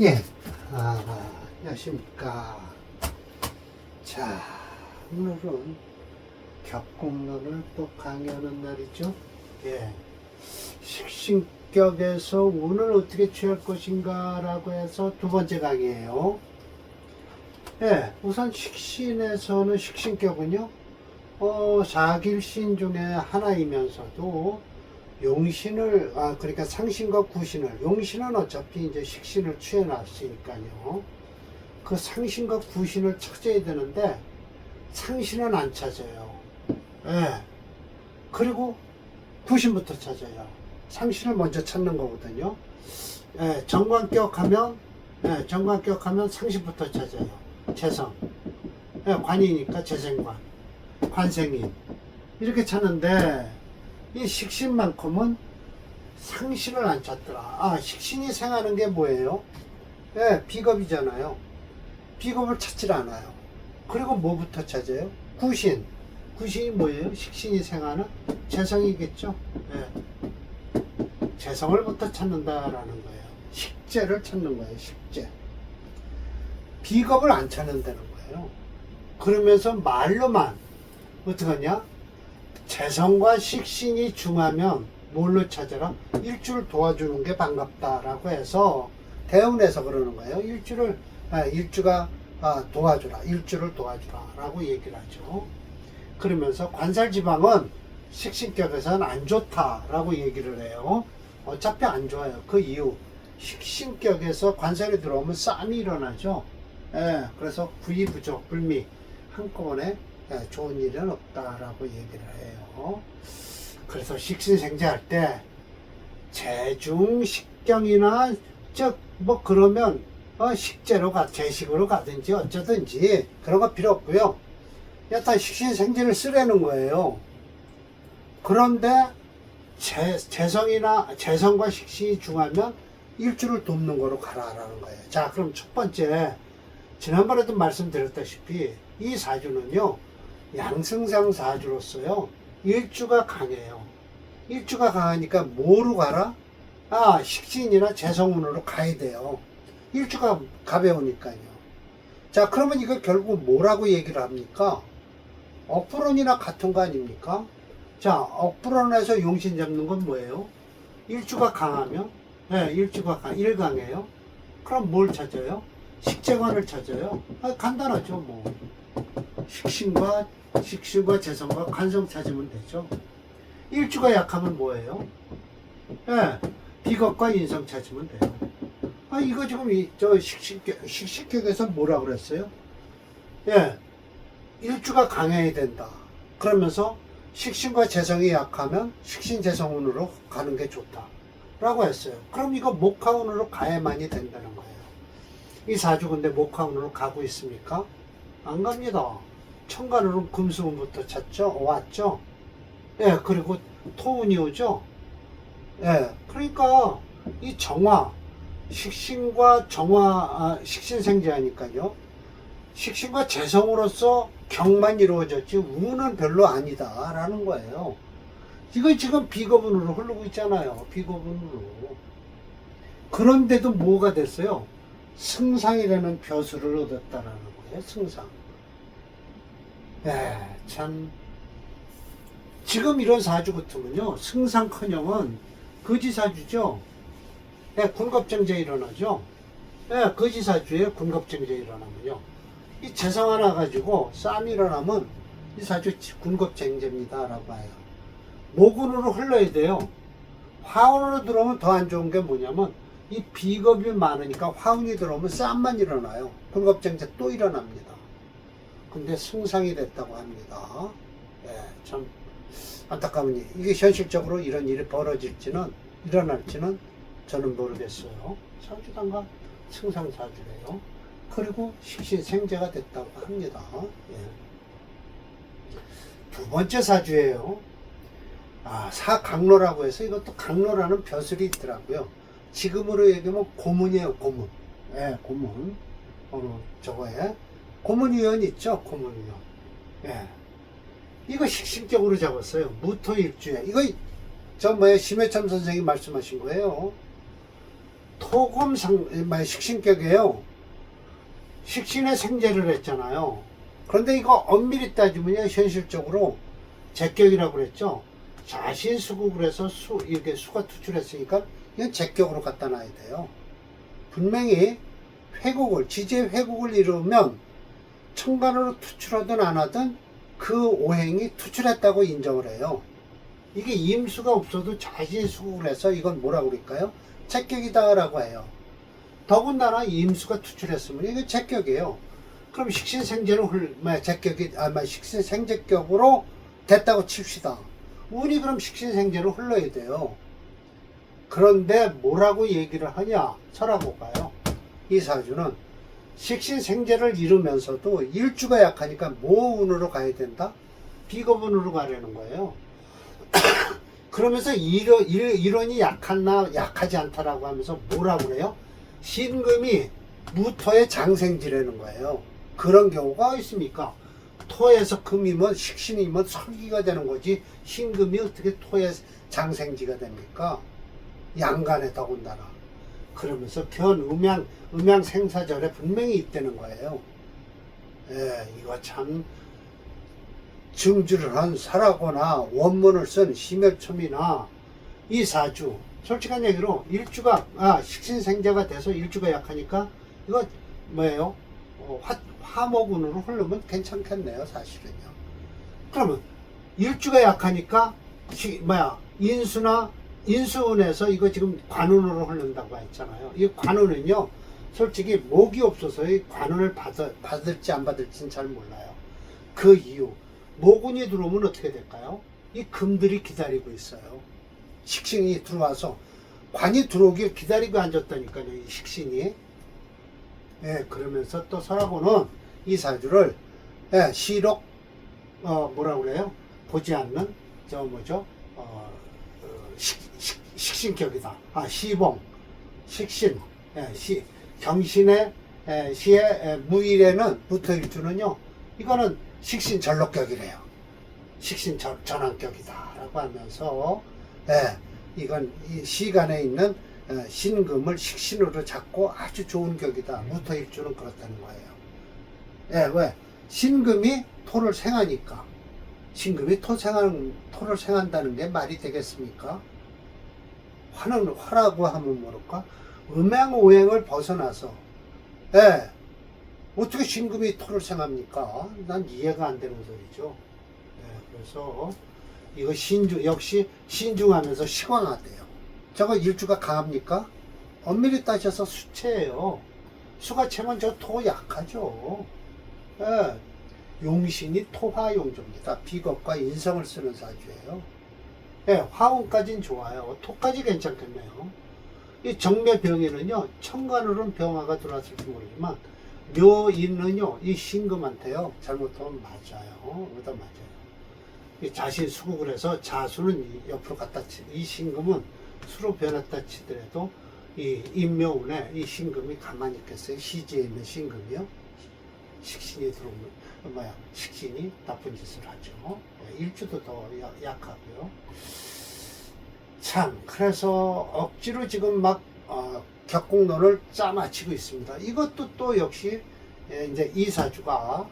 예, 안녕하십니까. 자, 오늘은 격공론을 또 강의하는 날이죠. 예, 식신격에서 운을 어떻게 취할 것인가 라고 해서 두 번째 강의예요. 예, 우선 식신에서는 식신격은요, 사길신 중에 하나이면서도 용신을, 그러니까 상신과 구신을, 용신은 어차피 이제 식신을 취해놨으니까요. 그 상신과 구신을 찾아야 되는데, 상신은 안 찾아요. 예. 그리고 구신부터 찾아요. 상신을 먼저 찾는 거거든요. 예, 정관격하면 상신부터 찾아요. 재성. 예, 관이니까 재생관. 관생인. 이렇게 찾는데, 이 식신만큼은 상신을 안 찾더라. 식신이 생하는 게 뭐예요? 예, 비겁이잖아요. 비겁을 찾질 않아요. 그리고 뭐부터 찾아요? 구신. 구신이 뭐예요? 식신이 생하는 재성이겠죠? 예. 재성을부터 찾는다라는 거예요. 식재를 찾는 거예요. 식재. 비겁을 안 찾는다는 거예요. 그러면서 말로만 어떡하냐? 재성과 식신이 중하면 뭘로 찾아라? 일주를 도와주는 게 반갑다라고 해서 대운에서 그러는 거예요. 일주가 도와주라, 일주를 도와주라 라고 얘기를 하죠. 그러면서 관살지방은 식신격에서는 안 좋다라고 얘기를 해요. 어차피 안 좋아요. 그 이유, 식신격에서 관살이 들어오면 싸움이 일어나죠. 예, 그래서 구의부족, 불미 한꺼번에 좋은 일은 없다라고 얘기를 해요. 그래서 식신생제할 때 제중식경이나 그러면 식재로 제식으로 가든지 어쩌든지 그런 거 필요 없고요. 여튼 식신생제를 쓰라는 거예요. 그런데 재성과 식신이 중하면 일주를 돕는 거로 가라라는 거예요. 자, 그럼 첫 번째, 지난번에도 말씀드렸다시피 이 사주는요, 양승상 사주로서요, 일주가 강해요. 일주가 강하니까 뭐로 가라? 식신이나 재성운으로 가야 돼요. 일주가 가벼우니까요. 자, 그러면 이거 결국 뭐라고 얘기를 합니까? 억불원이나 같은 거 아닙니까? 자, 억불원에서 용신 잡는 건 뭐예요? 일주가 강하면, 일강해요. 그럼 뭘 찾아요? 식재관을 찾아요. 간단하죠, 뭐. 식신과 재성과 관성 찾으면 되죠. 일주가 약하면 뭐예요? 비겁과 인성 찾으면 돼요. 이거 지금 식신격에서 뭐라 그랬어요? 일주가 강해야 된다. 그러면서 식신과 재성이 약하면 식신 재성운으로 가는 게 좋다. 라고 했어요. 그럼 이거 목화운으로 가야만이 된다는 거예요. 이 사주 근데 목화운으로 가고 있습니까? 안 갑니다. 천간으로 금수운부터 왔죠. 그리고 토운이 오죠. 그러니까 이 정화, 식신과 식신생제하니까요. 식신과 재성으로서 격만 이루어졌지 운은 별로 아니다라는 거예요. 이거 지금 비겁운으로 흐르고 있잖아요. 비겁운으로. 그런데도 뭐가 됐어요? 승상이라는 벼슬을 얻었다라는 거예요. 승상. 참. 지금 이런 사주 같으면요, 승상커녕은 거지사주죠. 군겁쟁제 일어나죠. 거지사주에 군겁쟁제 일어나면요, 이 재성 하나 가지고 싸움이 일어나면 이 사주 군겁쟁제입니다 라고 해요. 목운으로 흘러야 돼요. 화운으로 들어오면 더 안 좋은 게 뭐냐면 이 비겁이 많으니까 화운이 들어오면 싸움만 일어나요. 군겁쟁제 또 일어납니다. 근데 승상이 됐다고 합니다. 참 안타까운 일. 이게 현실적으로 이런 일이 일어날지는 저는 모르겠어요. 사주단과 승상사주래요. 그리고 식신생제가 됐다고 합니다. 두 번째 사주예요. 사강로라고 해서 이것도 강로라는 벼슬이 있더라고요. 지금으로 얘기하면 고문이에요, 고문. 고문. 저거에. 고문위원 있죠, 고문위원. 이거 식신격으로 잡았어요. 무토일주에. 이거, 심해참 선생님이 말씀하신 거예요. 식신격이에요. 식신의 생재를 했잖아요. 그런데 이거 엄밀히 따지면요, 현실적으로 제격이라고 그랬죠. 자신 수국을 해서 이게 수가 투출했으니까 이건 제격으로 갖다 놔야 돼요. 분명히 지지의 회국을 이루면 천간으로 투출하든 안 하든 그 오행이 투출했다고 인정을 해요. 이게 임수가 없어도 자신 수국을 해서 이건 뭐라고 그럴까요? 제격이다라고 해요. 더군다나 임수가 투출했으면 이게 제격이에요. 그럼 식신생제로 식신생제격으로 됐다고 칩시다. 운이 그럼 식신생제로 흘러야 돼요. 그런데 뭐라고 얘기를 하냐? 설하고가요. 이 사주는 식신생제를 이루면서도 일주가 약하니까 모운으로 가야 된다? 비겁운으로 가려는 거예요. 그러면서 이론이 약하지 않다라고 하면서 뭐라고 그래요? 신금이 무토의 장생지라는 거예요. 그런 경우가 있습니까? 토에서 금이면 식신이면 설기가 되는 거지 신금이 어떻게 토의 장생지가 됩니까? 양간에 더군다나. 그러면서 음양 생사절에 분명히 있다는 거예요. 이거 참 증주를 한 설하거나 원문을 쓴 심혈첨이나 이 사주 솔직한 얘기로 식신생자가 돼서 일주가 약하니까 이거 뭐예요? 화목운으로 흐르면 괜찮겠네요, 사실은요. 그러면 일주가 약하니까 인수운에서 이거 지금 관운으로 흐른다고 했잖아요. 이 관운은요, 솔직히 목이 없어서 이 관운을 받을지 안 받을지는 잘 몰라요. 그 이유, 목운이 들어오면 어떻게 될까요? 이 금들이 기다리고 있어요. 식신이 들어와서 관이 들어오길 기다리고 앉았다니까요, 이 식신이. 그러면서 또 설하고는 이 사주를 시록 뭐라고 그래요? 보지 않는 식신격이다. 시봉, 식신, 경신의 시의 무일에는 무토일주는요, 이거는 식신 전록격이래요. 식신 전환격이다라고 하면서 이건 이 시간에 있는 신금을 식신으로 잡고 아주 좋은 격이다. 무토일주는 그렇다는 거예요. 왜? 신금이 토를 생하니까. 신금이 토를 생한다는 게 말이 되겠습니까? 화라고 하면 뭐랄까? 음양오행을 벗어나서 어떻게 신금이 토를 생합니까? 난 이해가 안 되는 소리죠. 그래서 이거 역시 신중하면서 시광하대요. 저거 일주가 강합니까? 엄밀히 따져서 수체예요. 수가 채면 저 토 약하죠. 용신이 토화용조입니다. 비겁과 인성을 쓰는 사주예요. 화운까지는 좋아요. 토까지 괜찮겠네요. 이 정묘병에는요, 천간으로는 병화가 들어왔을지 모르지만 묘인은요, 이 신금한테요, 잘못하면 맞아요. 의다 맞아요. 이 자신 수국을 해서 자수는 옆으로 갖다 이 신금은 수로 변했다 치더라도 이 인묘운에 이 신금이 가만히 있겠어요. 시지에 있는 신금이요. 식신이 들어오면 식신이 나쁜 짓을 하죠. 일주도 더 약하고요. 참, 그래서 억지로 지금 격공론을 짜맞히고 있습니다. 이것도 또 역시 이제 이 사주가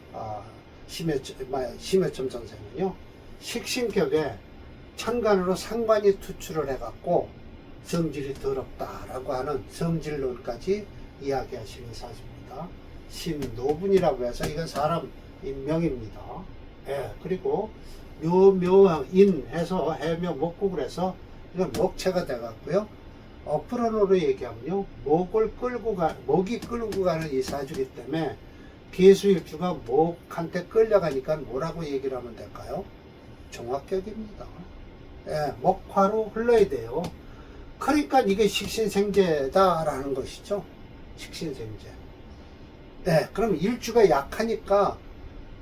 심해점 선생은요, 식신격에 천간으로 상관이 투출을 해갖고 성질이 더럽다라고 하는 성질론까지 이야기하시는 사주입니다. 신노분이라고 해서 이건 사람 명입니다. 그리고 묘묘인 해서 해묘 목국을 해서 이건 목체가 돼갖고요. 어프로노로 얘기하면요, 목이 끌고 가는 이 사주기 때문에 계수일주가 목한테 끌려가니까 뭐라고 얘기를 하면 될까요? 종합격입니다. 목화로 흘러야 돼요. 그러니까 이게 식신생제다라는 것이죠. 식신생제. 그럼 일주가 약하니까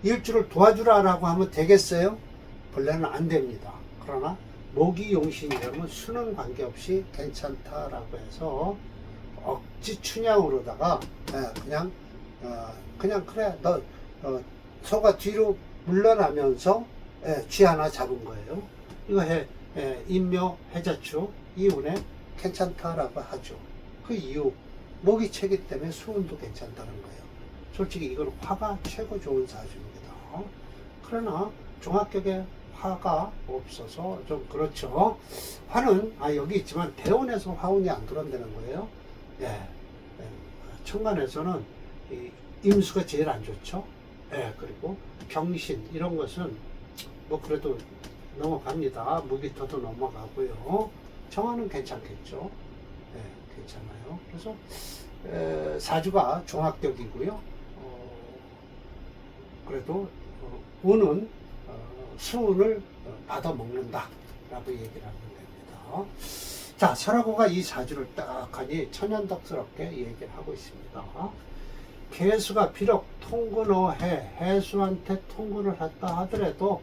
일주를 도와주라라고 하면 되겠어요? 본래는 안 됩니다. 그러나 목이 용신이라면 수는 관계없이 괜찮다라고 해서 억지 춘향으로다가 그냥 그래 너 소가 뒤로 물러나면서 쥐 하나 잡은 거예요. 이거 인묘 해자축 이운에 괜찮다라고 하죠. 그 이유, 목이 채기 때문에 수운도 괜찮다는 거예요. 솔직히 이건 화가 최고 좋은 사주입니다. 그러나 종합격에 화가 없어서 좀 그렇죠. 화는 여기 있지만 대운에서 화운이 안 들어온다는 거예요. 예, 예. 천간에서는 이 임수가 제일 안 좋죠. 예, 그리고 경신 이런 것은 뭐 그래도 넘어갑니다. 무기토도 넘어가고요. 정화는 괜찮겠죠. 예, 괜찮아요. 그래서 사주가 종합격이고요. 그래도 운은 수운을 받아 먹는다 라고 얘기를 하면 됩니다. 자, 설화고가 이 사주를 딱 하니 천연덕스럽게 얘기를 하고 있습니다. 개수가 비록 통근어해 해수한테 통근을 했다 하더라도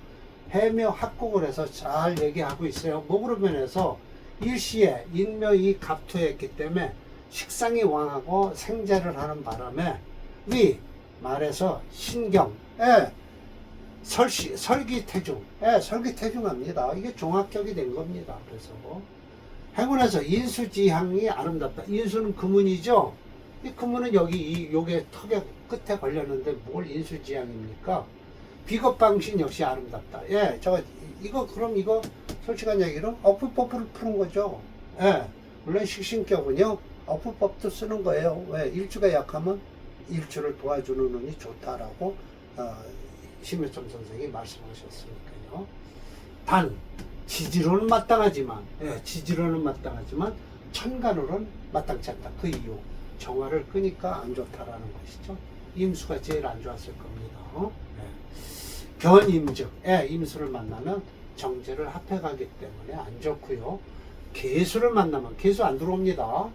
해묘 합국을 해서 잘 얘기하고 있어요. 목으로 변해서 일시에 인묘이 갑투했기 때문에 식상이 왕하고 생재를 하는 바람에 위 말해서 신경 설기태중 설기태중합니다. 이게 종합격이 된 겁니다. 그래서 행운에서 인수지향이 아름답다. 인수는 금운이죠. 이 금운은 여기 요게 턱에 끝에 걸렸는데 뭘 인수지향입니까? 비겁방신 역시 아름답다. 예, 그럼 이거 솔직한 얘기로 어플법을 푸는 거죠. 예, 물론 식신격은요 어플법도 쓰는 거예요. 왜? 일주가 약하면 일주를 도와주는 운이 좋다라고 심효점 선생이 말씀하셨으니까요. 단 지지로는 마땅하지만 천간으로는 마땅치 않다. 그 이유 정화를 끄니까 안 좋다라는 것이죠. 임수가 제일 안 좋았을 겁니다. 견임즉 임수를 만나면 정제를 합해가기 때문에 안 좋고요. 개수를 만나면 개수 안 들어옵니다.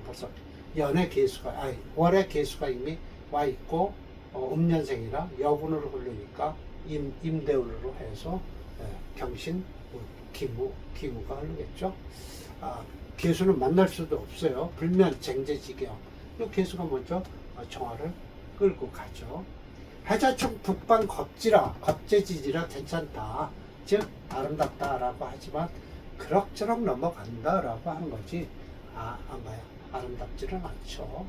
벌써 연의 개수가 월의 개수가 이미 와 있고 음년생이라 여군으로 흐르니까 임대운으로 해서 경신 기무가 흐르겠죠. 개수는 만날 수도 없어요. 불면 쟁제지경 이 개수가 먼저 정화를 끌고 가죠. 해자축 북방 겁재지지라 괜찮다. 즉 아름답다라고 하지만 그럭저럭 넘어간다라고 하는 거지 아름답지는 않죠.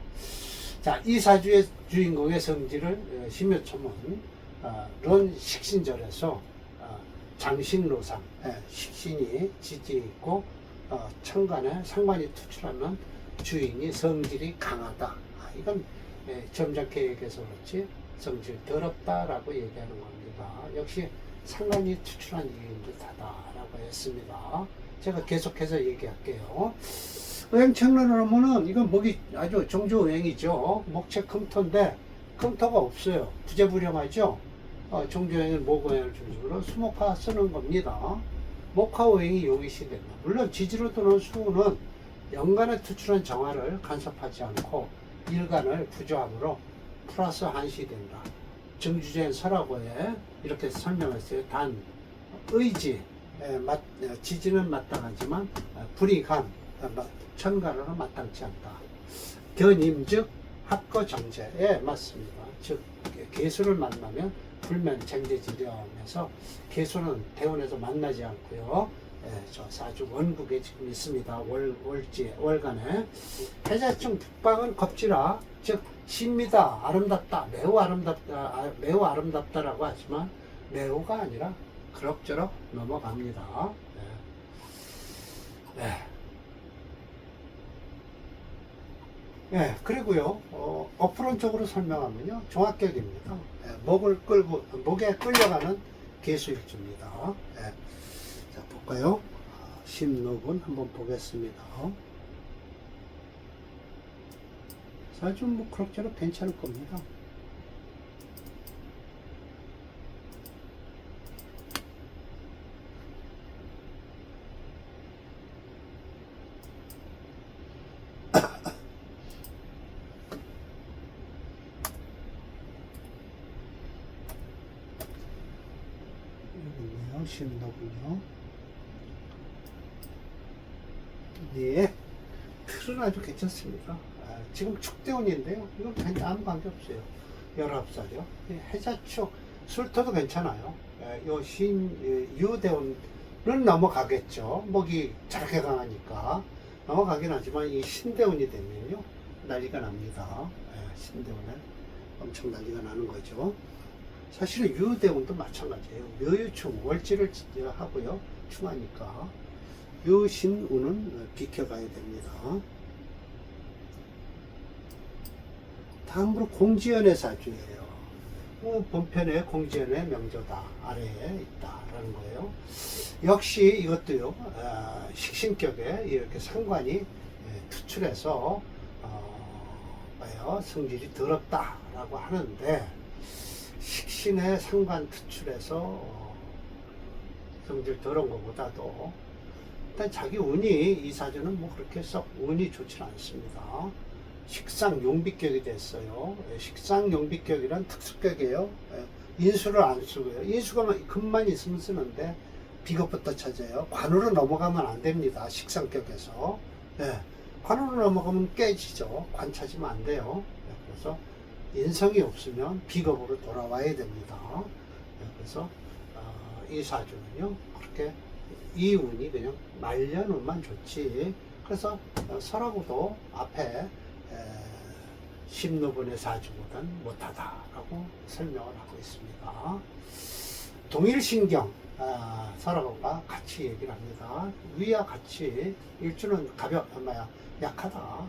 자, 이 사주의 주인공의 성질을 심효첨은 론 식신절에서 장신로상 식신이 지지 있고 천간에 상관이 투출하면 주인이 성질이 강하다. 이건 점잖게 얘기해서 그렇지 성질 더럽다라고 얘기하는 겁니다. 역시 상관이 투출한 이유인 듯하다라고 했습니다. 제가 계속해서 얘기할게요. 의행청론을 하면은 이건 목이 아주 종조의행이죠. 목체 금토인데 금토가 없어요. 부재불량하죠. 종조의행은 목의행을 중심으로 수목화 쓰는 겁니다. 목화의행이 요기시 된다. 물론 지지로 들어온 수는 연간에 투출한 정화를 간섭하지 않고 일간을 부조함으로 플러스 한시된다. 정주제인 설화고에 이렇게 설명했어요. 단 의지 지지는 마땅하지만 불이간 천간으로는 마땅치 않다. 견임즉 합거정제에 맞습니다. 즉 개수를 만나면 불면 쟁제지려면서 개수는 대운에서 만나지 않고요. 저 사주 원국에 지금 있습니다. 월간에 해자충 북방은 겁지라 즉 심미다 아름답다 매우 아름답다라고 하지만 매우가 아니라 그럭저럭 넘어갑니다. 그리고요 어프론적으로 설명하면요 종합격입니다. 목에 끌려가는 개수일주입니다. 자, 볼까요? 신록은 한번 보겠습니다. 사주 뭐 그럭저럭 괜찮을 겁니다. 신록은요. 네, 틀은 아주 괜찮습니다. 지금 축대운인데요. 이건 아무 관계 없어요. 19살이요. 해자축, 술토도 괜찮아요. 요 유대운은 넘어가겠죠. 목이 저렇게 강하니까. 넘어가긴 하지만 이 신대운이 되면요 난리가 납니다. 신대운에 엄청 난리가 나는 거죠. 사실은 유대운도 마찬가지예요. 묘유충 월지를 하고요 충하니까 유신운은 비켜가야 됩니다. 다음으로 공지연의 사주예요. 본편에 공지연의 명조다 아래에 있다라는 거예요. 역시 이것도요 식신격에 이렇게 상관이 투출해서 성질이 더럽다라고 하는데 식신의 상관 투출해서 성질 더러운 것보다도 일단 자기 운이 이 사주는 뭐 그렇게 썩 운이 좋지는 않습니다. 식상 용비격이 됐어요. 식상 용비격이란 특수격이에요. 인수를 안 쓰고요. 인수가 금만 있으면 쓰는데 비겁부터 찾아요. 관으로 넘어가면 안 됩니다. 식상격에서. 관으로 넘어가면 깨지죠. 관 찾으면 안 돼요. 그래서 인성이 없으면 비겁으로 돌아와야 됩니다. 그래서 이 사주는요 그렇게 이 운이 그냥 말년운만 좋지. 그래서 설하고도 앞에 십노분의 사주보단 못하다라고 설명을 하고 있습니다. 동일신경 설하고가 같이 얘기를 합니다. 위와 같이 일주는 약하다.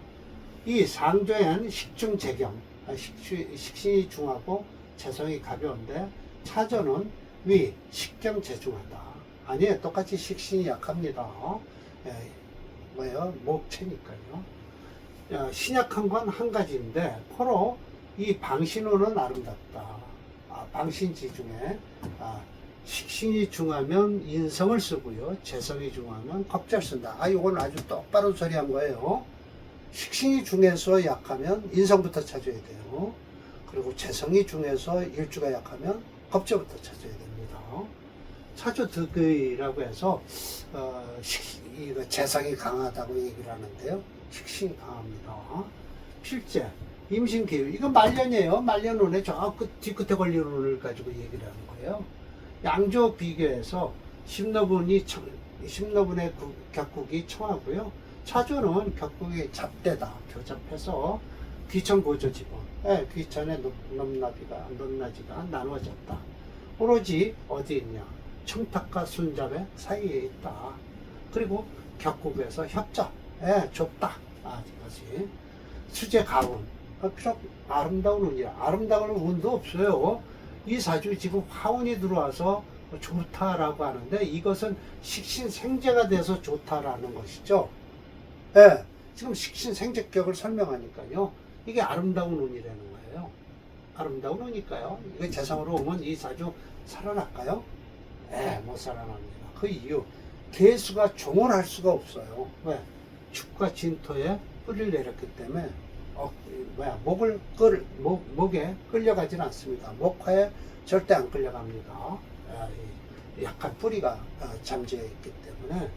이 상조엔 식중재경 식신이 중하고 재성이 가벼운데 차전은 위 식경 재중하다. 아니에요. 똑같이 식신이 약합니다. 목체니까요. 신약한 건 한 가지인데 포로 이 방신호는 아름답다. 방신지 중에 식신이 중하면 인성을 쓰고요. 재성이 중하면 겁자를 쓴다. 이건 아주 똑바로 처리한 거예요. 식신이 중에서 약하면 인성부터 찾아야 돼요. 그리고 재성이 중에서 일주가 약하면 겁자부터 찾아야 됩니다. 차조득의라고 해서 재성이 강하다고 얘기를 하는데요. 식신이 강합니다. 필제, 임신기일, 이건 말년이에요. 말년운에 저 뒤끝에 걸리는 운을 가지고 얘기를 하는 거예요. 양조 비교해서 십노분의 격국이 청하고요. 차조는 격국이 잡대다. 교잡해서 귀천 고조 지분, 귀천의 높낮이가 나누어졌다. 오로지 어디 있냐? 청탁과 순잡의 사이에 있다. 그리고 격국에서 협잡, 좁다. 이것이 수제 가운, 비록 아름다운 운이야. 아름다운 운도 없어요. 이 사주 지금 화운이 들어와서 좋다라고 하는데 이것은 식신 생재가 돼서 좋다라는 것이죠. 지금 식신 생재격을 설명하니까요. 이게 아름다운 운이라는 거예요. 아름다운 운이니까요. 이거 재성으로 오면 이 사주 살아날까요? 못 살아납니다. 그 이유, 개수가 종을 할 수가 없어요. 왜? 축과 진토에 뿌리를 내렸기 때문에 목에 끌려가지는 않습니다. 목화에 절대 안 끌려갑니다. 약간 뿌리가 잠재해 있기 때문에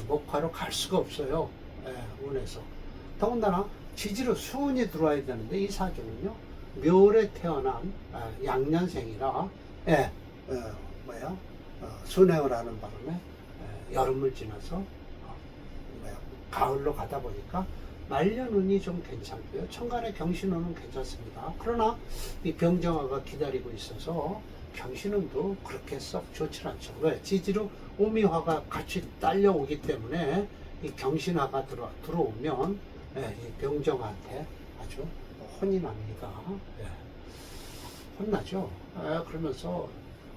목화로 갈 수가 없어요. 운에서. 더군다나 지지로 수운이 들어와야 되는데 이 사주는요 묘월에 태어난 양년생이라 순행을 하는 바람에 여름을 지나서 가을로 가다 보니까 말년운이 좀 괜찮고요. 천간의 경신운은 괜찮습니다. 그러나 이 병정화가 기다리고 있어서 경신운도 그렇게 썩 좋지 않죠. 왜? 지지로 오미화가 같이 딸려오기 때문에 이 경신화가 들어오면 이 병정화한테 아주 혼이 납니다. 혼나죠. 그러면서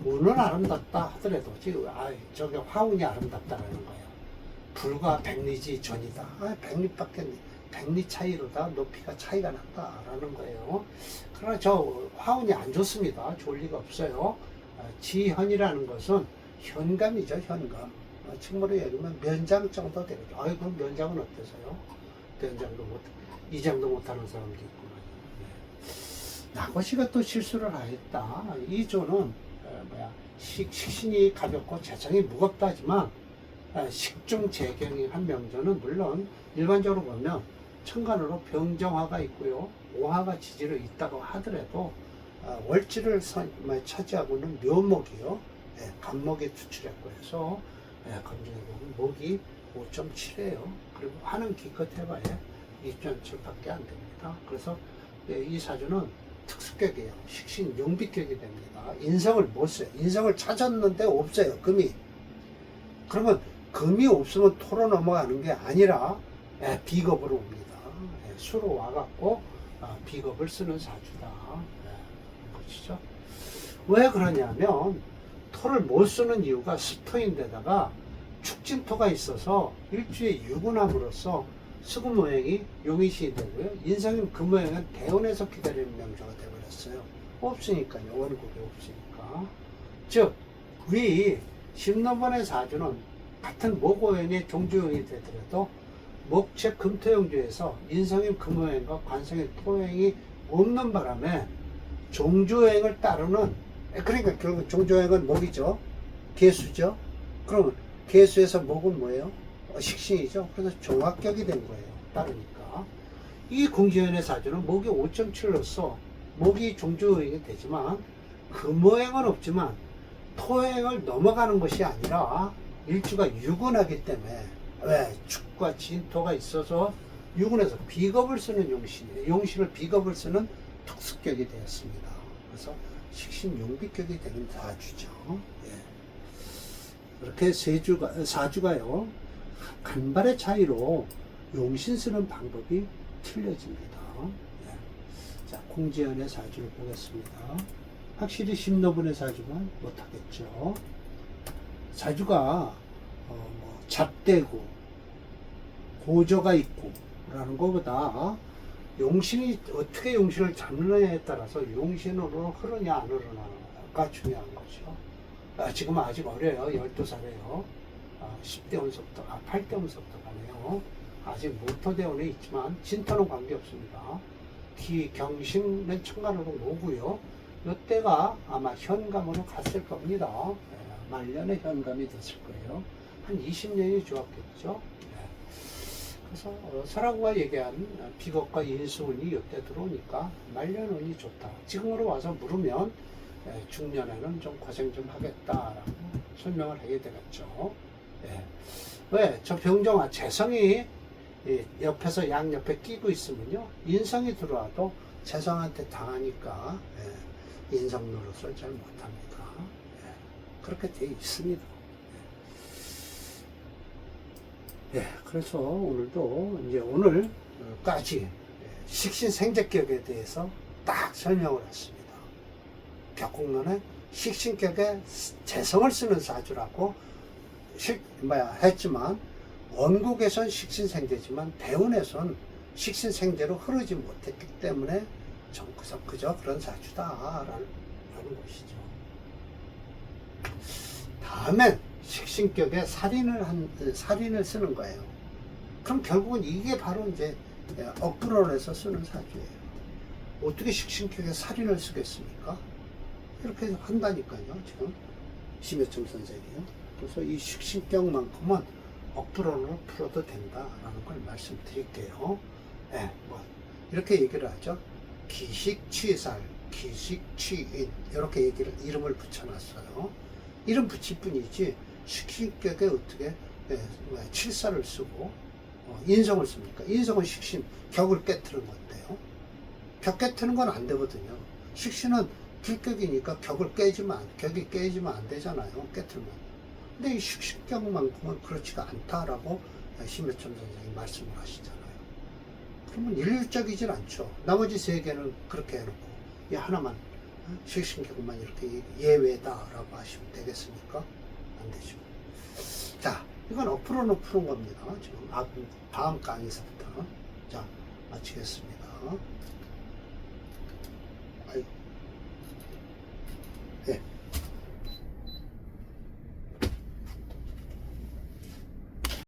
운은 아름답다 하더라도 지금 저게 화운이 아름답다라는 거예요. 불과 백리지 전이다. 백리 차이로다 높이가 차이가 났다라는 거예요. 그러나 저 화운이 안 좋습니다. 좋을 리가 없어요. 지현이라는 것은 현감이죠. 현감. 친구로 얘기하면 면장 정도 되겠죠. 그럼 면장은 어때서요? 이장도 못하는 사람도 있구나. 나고시가 또 실수를 하였다. 이 조는 식신이 가볍고 재성이 무겁다 하지만 식중재경이 한 명조는 물론 일반적으로 보면 천간으로 병정화가 있고요. 오화가 지지로 있다고 하더라도 월지를 차지하고는 묘목이요. 간목에 추출했고 해서 검증해 보면 목이 5.7이에요. 그리고 화는 기껏 해봐야 2.7밖에 안 됩니다. 그래서 이 사주는 특수격이에요. 식신 용비격이 됩니다. 인성을 못 써요. 인성을 찾았는데 없어요. 금이. 그러면 금이 없으면 토로 넘어가는 게 아니라 비겁으로 옵니다. 수로 와갖고 비겁을 쓰는 사주다. 보시죠. 왜 그러냐면 토를 못 쓰는 이유가 수토인데다가 축진토가 있어서 일주에 유군함으로써 수금 모양이 용의시 되고요. 인성인 그 모양은 대운에서 기다리는 명조가 되어버렸어요. 없으니까요. 원국이 없으니까. 즉, 위 10년번의 사주는 같은 목오행의 종주형이 되더라도 목체 금토형주에서 인성인 금오행과 관성인 토행이 없는 바람에 종주행을 따르는, 그러니까 결국 종주행은 목이죠. 개수죠. 그러면 개수에서 목은 뭐예요? 식신이죠. 그래서 종합격이 된 거예요. 따르니까. 이 공지연의 사주는 목이 5.7로서 목이 종주행이 되지만 금오행은 없지만 토행을 넘어가는 것이 아니라 일주가 유군하기 때문에 왜? 축과 진토가 있어서 유군에서 비겁을 쓰는 용신이에요. 용신을 비겁을 쓰는 특수격이 되었습니다. 그래서 식신 용비격이 되는 사주죠. 이렇게 사주가요. 간발의 차이로 용신 쓰는 방법이 틀려집니다. 자, 공지연의 사주를 보겠습니다. 확실히 10노분의 사주만 못하겠죠. 사주가 잡되고 고저가 있고 라는 것보다 용신이 어떻게 용신을 잡느냐에 따라서 용신으로 흐르냐 안 흐르냐가 중요한 거죠. 지금 아직 어려요. 12살이에요. 10대 운석도, 8대 운석도 가네요. 아직 모토대운에 있지만 진토는 관계없습니다. 경신은 천간으로 오고요. 이때가 아마 현감으로 갔을 겁니다. 말년에 현감이 됐을 거예요. 한 20년이 좋았겠죠. 그래서 설하고가 얘기한 비겁과 인수운이 이때 들어오니까 말년운이 좋다. 지금으로 와서 물으면 중년에는 좀 고생 좀 하겠다라고 설명을 하게 되겠죠. 왜? 저 병정아 재성이 옆에서 양옆에 끼고 있으면요. 인성이 들어와도 재성한테 당하니까 인성 노릇을 잘 못합니다. 그렇게 되어 있습니다. 그래서 오늘도 이제 오늘까지 식신생재격에 대해서 딱 설명을 했습니다. 벽공론에 식신격에 재성을 쓰는 사주라고 했지만 원국에선 식신생재지만 대운에선 식신생재로 흐르지 못했기 때문에 그저 그런 사주다라는 것이죠. 다음엔 식신격에 살인을 쓰는 거예요. 그럼 결국은 이게 바로 이제 억부론에서 쓰는 사주예요. 어떻게 식신격에 살인을 쓰겠습니까? 이렇게 한다니까요. 지금 심혜청 선생이요. 그래서 이 식신격만큼은 억부론으로 풀어도 된다라는 걸 말씀드릴게요. 이렇게 얘기를 하죠. 기식취살, 기식취인 이렇게 이름을 붙여놨어요. 이름 붙일 뿐이지 식신격에 어떻게 칠사를 쓰고 인성을 씁니까? 인성은 식신, 격을 깨트는 건데요. 격 깨트는 건 안 되거든요. 식신은 길격이니까 격이 깨지면 안 되잖아요. 깨트면. 근데 이 식신격만큼은 그렇지가 않다라고 심혜점 선생님이 말씀을 하시잖아요. 그러면 일률적이진 않죠. 나머지 세 개는 그렇게 해놓고 이 하나만 식신격만 이렇게 예외다라고 하시면 되겠습니까? 안 되죠. 자, 이건 억프로는 푸는 겁니다. 지금 다음 강의서부터. 자, 마치겠습니다. 네.